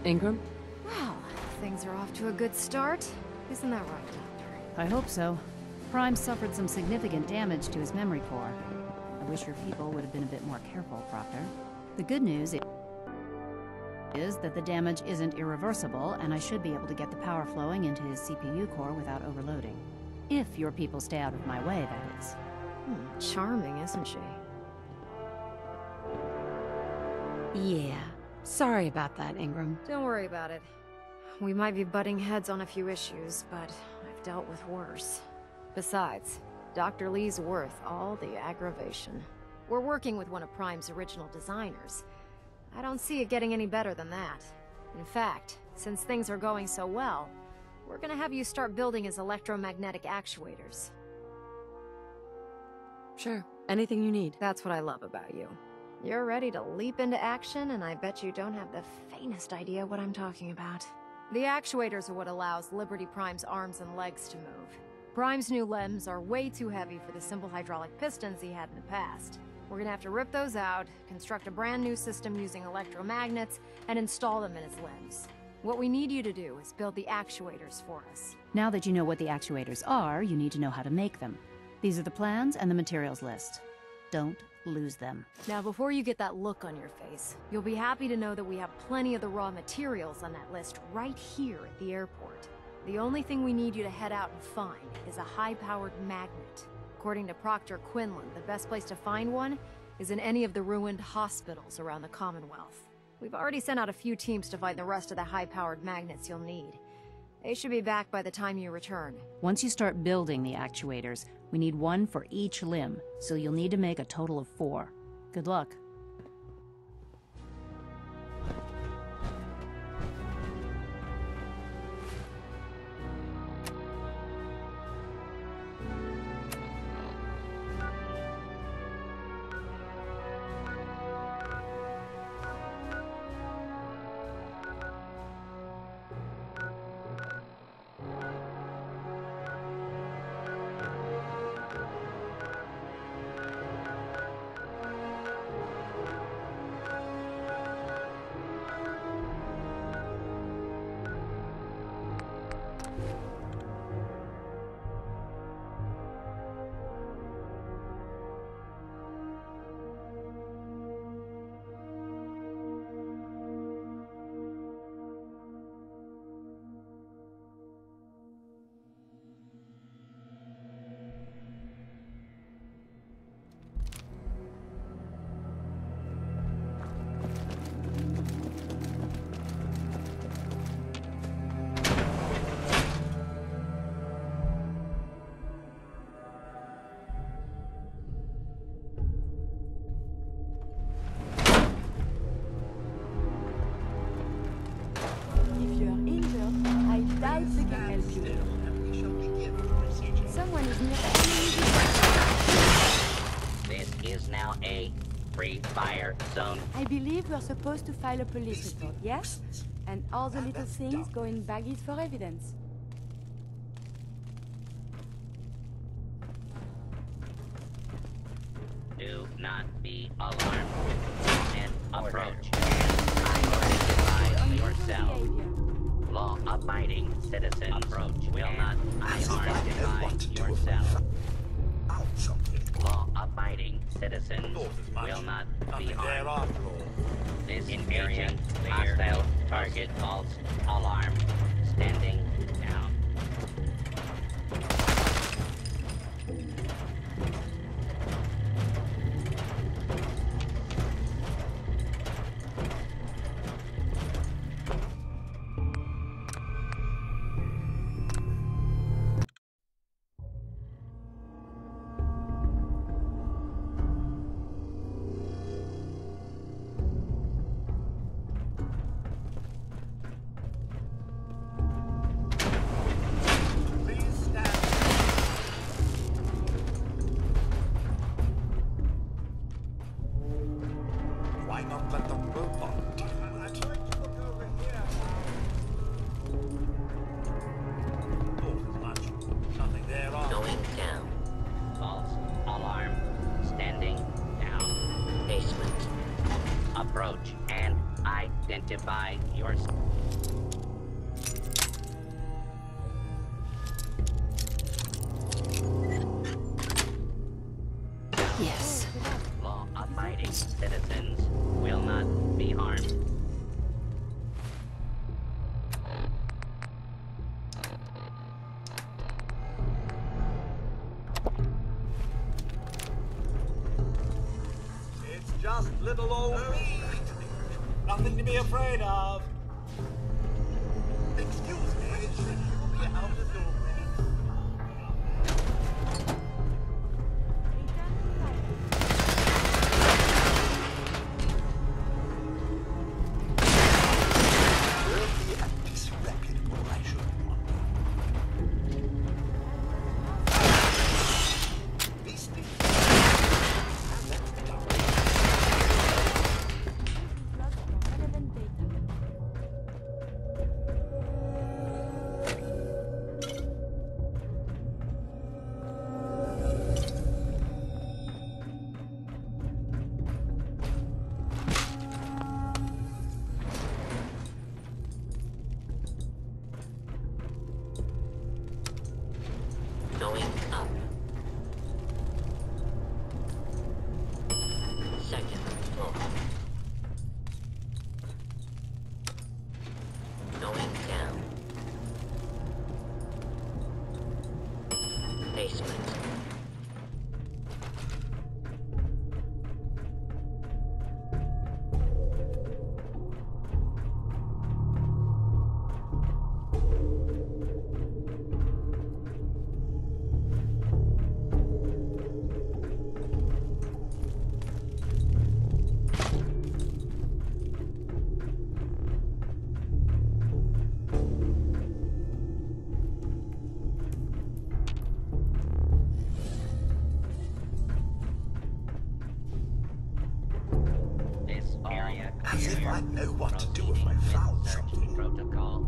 Ingram? Well, things are off to a good start. Isn't that right, Doctor? I hope so. Prime suffered some significant damage to his memory core. I wish your people would have been a bit more careful, Proctor. The good news is that the damage isn't irreversible, and I should be able to get the power flowing into his CPU core without overloading. If your people stay out of my way, that is. Charming, isn't she? Yeah. Sorry about that, Ingram. Don't worry about it. We might be butting heads on a few issues, but I've dealt with worse. Besides, Dr. Lee's worth all the aggravation. We're working with one of Prime's original designers. I don't see it getting any better than that. In fact, since things are going so well, we're gonna have you start building his electromagnetic actuators. Sure. Anything you need. That's what I love about you. You're ready to leap into action, and I bet you don't have the faintest idea what I'm talking about. The actuators are what allows Liberty Prime's arms and legs to move. Prime's new limbs are way too heavy for the simple hydraulic pistons he had in the past. We're gonna have to rip those out, construct a brand new system using electromagnets, and install them in his limbs. What we need you to do is build the actuators for us. Now that you know what the actuators are, you need to know how to make them. These are the plans and the materials list. Don't lose them. Now, before you get that look on your face, you'll be happy to know that we have plenty of the raw materials on that list right here at the airport. The only thing we need you to head out and find is a high-powered magnet. According to Proctor Quinlan, the best place to find one is in any of the ruined hospitals around the Commonwealth. We've already sent out a few teams to find the rest of the high-powered magnets you'll need. They should be back by the time you return. Once you start building the actuators, we need one for each limb, so you'll need to make a total of 4. Good luck. Someone is near. This is now a free fire zone. I believe we're supposed to file a police report, yes? And all the little things go in baggies for evidence. Do not be alarmed. And approach. I will identify yourself. Law-abiding citizen. Approach. Will not identify yourself. Law-abiding citizen will not be harmed. This area hostile target false alarm. Standing down. Identify yourself. Yes. Law-abiding citizens will not be harmed. It's just little old me. Nothing to be afraid of. Excuse me, should you be out the door, please? Dirty and disreputable, I should wonder. Beastly. And that's the top. Logs for relevant data. Going up. Second floor. Going down. Basement. This area As if clear. I know what to do if I found Search something. protocol.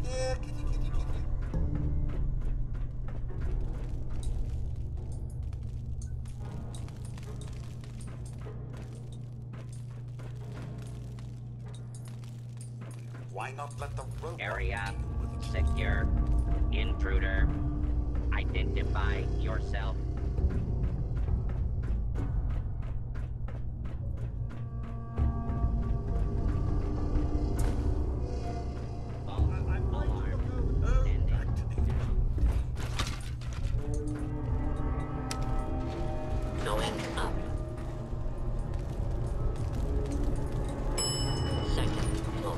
Here, kitty, kitty, kitty. Why not let the robot Area deal with it? secure. Intruder. Identify yourself. I'm going to look over. Oh, Ending. back to the Going up. Second floor.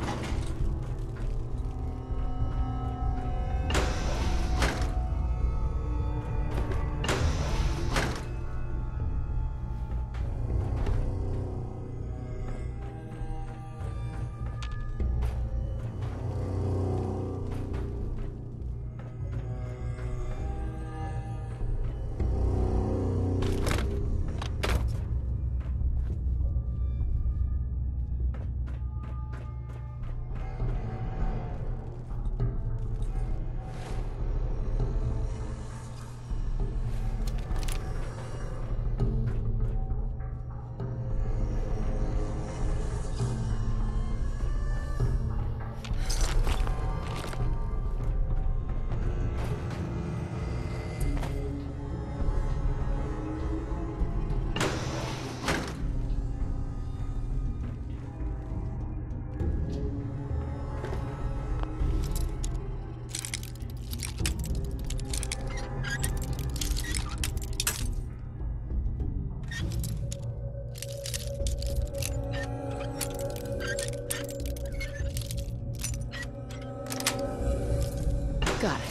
Got it.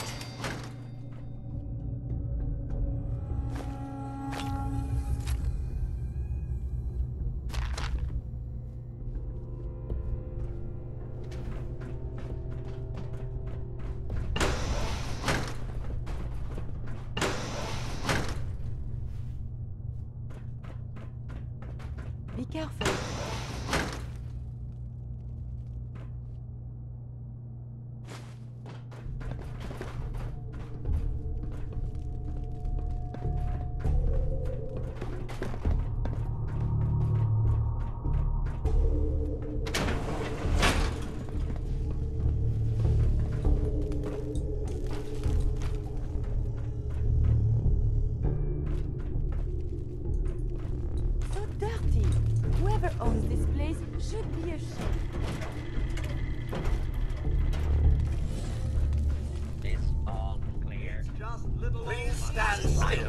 Be careful. So dirty. Whoever owns this place should be ashamed. This all clear. Just little Please stand Your still.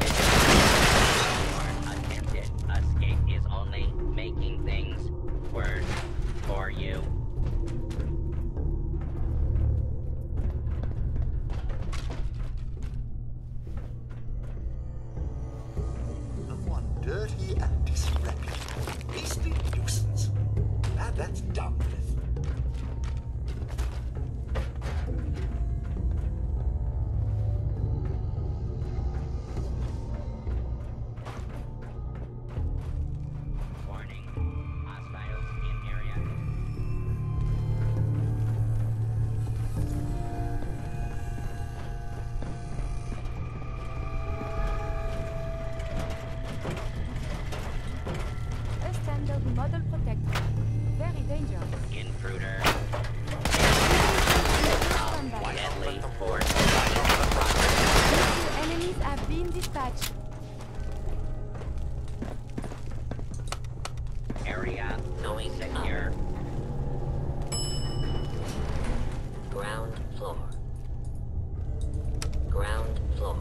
attempted escape is only making things worse for you. One dirty and disreputable. Beastly nuisance. Glad that's done with. Warning. Hostiles in area. A standard model protector. Very dangerous. Intruder. Stand by. Deadly force. Two enemies have been dispatched. Area knowing secure. Ground floor. Ground floor.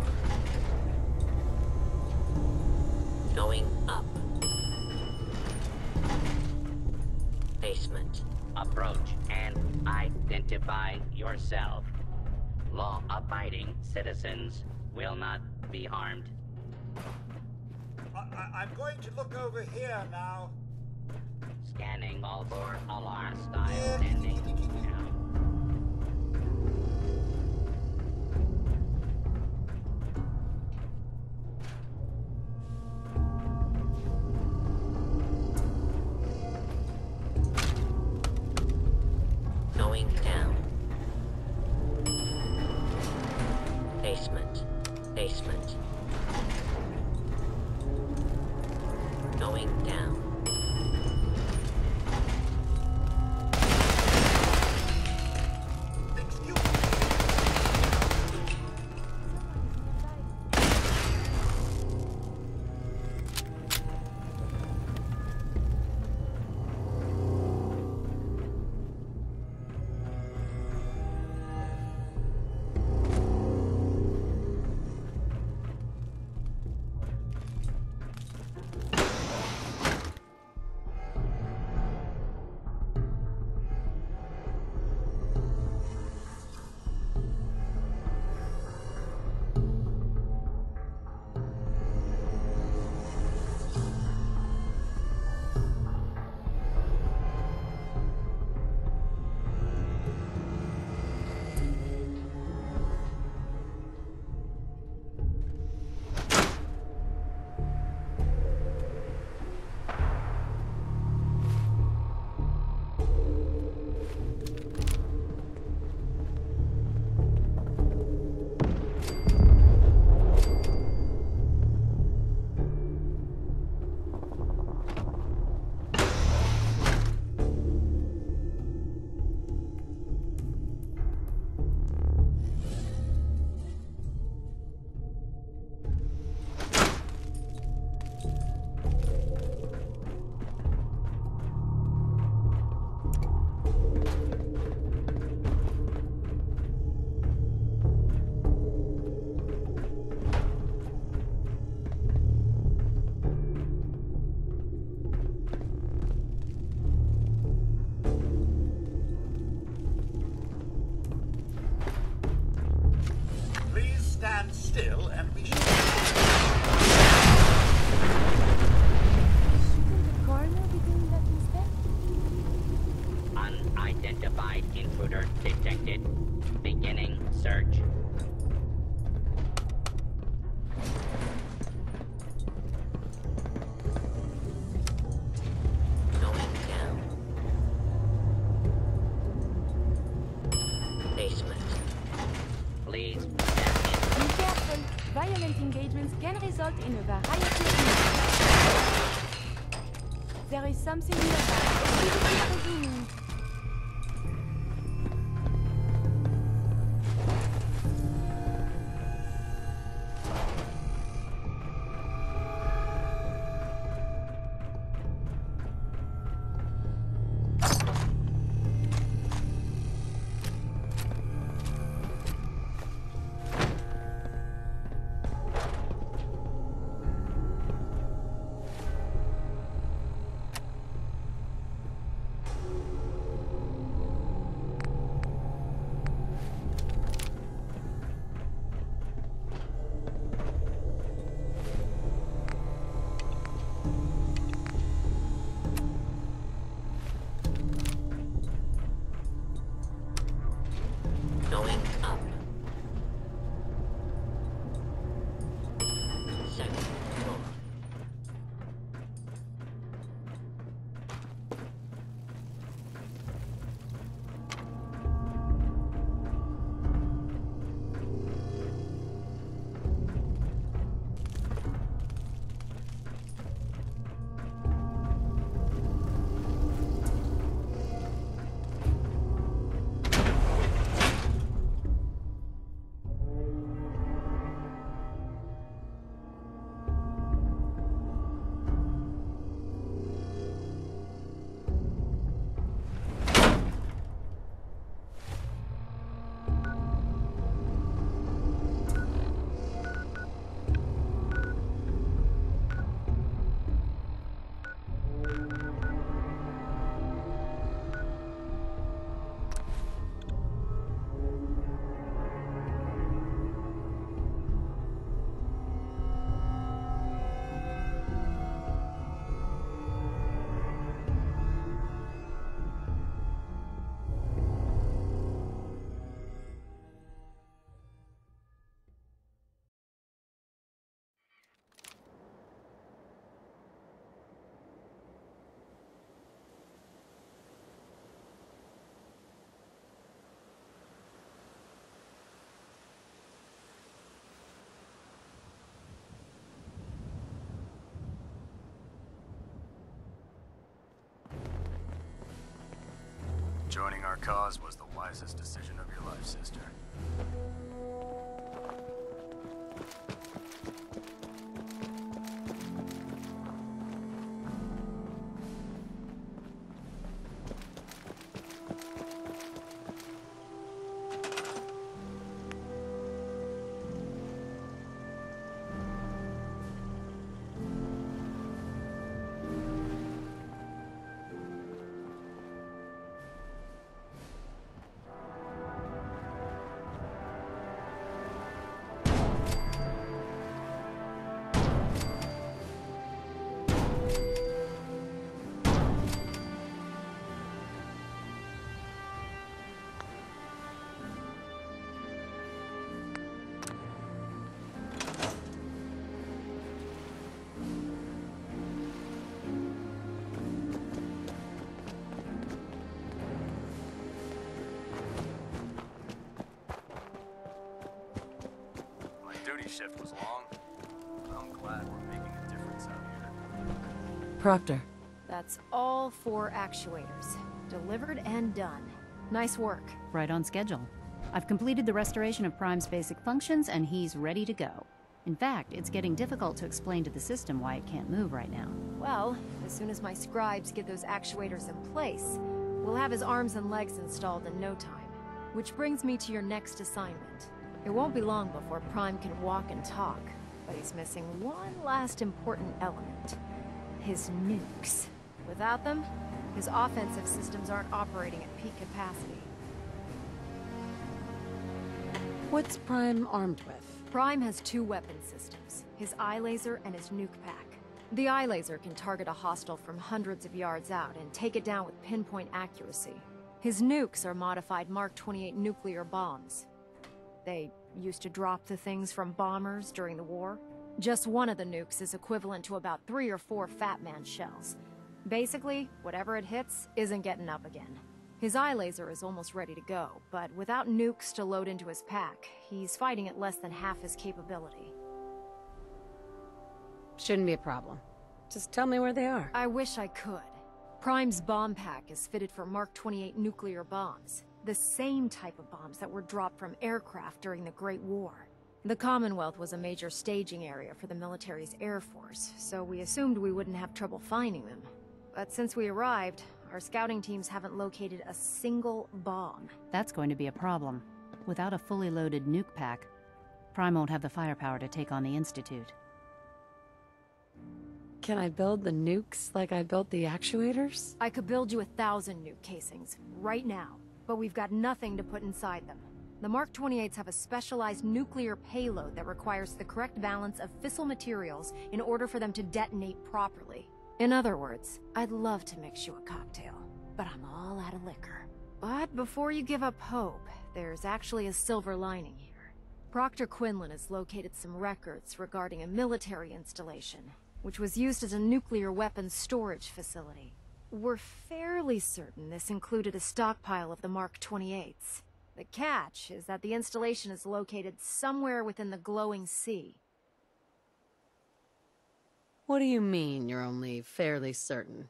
Going up. Basement. Approach and identify yourself. Law-abiding citizens will not be harmed. I'm going to look over here now. Scanning all for a hostile ending. Now. Going down. Basement. Basement. Going down. Excuse Unidentified intruder detected. Beginning search. Going down. Basement. Please. Be careful. Violent engagements can result in a variety of injuries. There is something nearby. Activity resuming. Going up. Second floor. Joining our cause was the wisest decision of your life, sister. Duty shift was long, but I'm glad we're making a difference out here. Proctor. That's all 4 actuators. Delivered and done. Nice work. Right on schedule. I've completed the restoration of Prime's basic functions, and he's ready to go. In fact, it's getting difficult to explain to the system why it can't move right now. Well, as soon as my scribes get those actuators in place, we'll have his arms and legs installed in no time. Which brings me to your next assignment. It won't be long before Prime can walk and talk, but he's missing one last important element. His nukes. Without them, his offensive systems aren't operating at peak capacity. What's Prime armed with? Prime has 2 weapon systems, his eye laser and his nuke pack. The eye laser can target a hostile from hundreds of yards out and take it down with pinpoint accuracy. His nukes are modified Mark 28 nuclear bombs. They used to drop the things from bombers during the war. Just one of the nukes is equivalent to about 3 or 4 Fat Man shells. Basically, whatever it hits isn't getting up again. His eye laser is almost ready to go, but without nukes to load into his pack, he's fighting at less than half his capability. Shouldn't be a problem. Just tell me where they are. I wish I could. Prime's bomb pack is fitted for Mark 28 nuclear bombs, the same type of bombs that were dropped from aircraft during the Great War. The Commonwealth was a major staging area for the military's air force, so we assumed we wouldn't have trouble finding them. But since we arrived, our scouting teams haven't located a single bomb. That's going to be a problem. Without a fully loaded nuke pack, Prime won't have the firepower to take on the Institute. Can I build the nukes like I built the actuators? I could build you 1,000 nuke casings, right now, but we've got nothing to put inside them. The Mark 28s have a specialized nuclear payload that requires the correct balance of fissile materials in order for them to detonate properly. In other words, I'd love to mix you a cocktail, but I'm all out of liquor. But before you give up hope, there's actually a silver lining here. Proctor Quinlan has located some records regarding a military installation, which was used as a nuclear weapons storage facility. We're fairly certain this included a stockpile of the Mark 28s. The catch is that the installation is located somewhere within the glowing sea. What do you mean you're only fairly certain?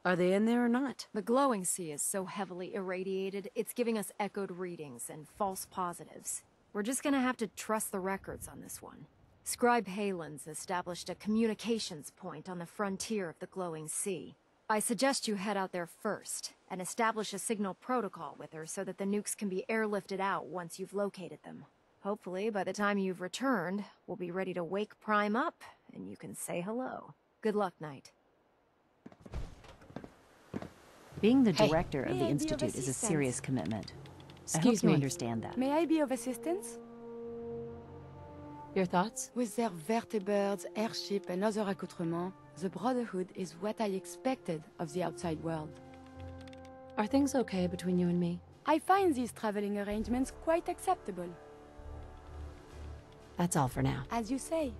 Are they in there or not? The glowing sea is so heavily irradiated, it's giving us echoed readings and false positives. We're just gonna have to trust the records on this one. Scribe Halen's established a communications point on the frontier of the glowing sea. I suggest you head out there first, and establish a signal protocol with her so that the nukes can be airlifted out once you've located them. Hopefully, by the time you've returned, we'll be ready to wake Prime up, and you can say hello. Good luck, Knight. Being the Hey. director of May the I be of Institute is a assistance? serious commitment. I hope Excuse you me. understand that. May I be of assistance? Your thoughts? With their vertibirds, airship, and other accoutrements, the Brotherhood is what I expected of the outside world. Are things okay between you and me? I find these traveling arrangements quite acceptable. That's all for now. As you say.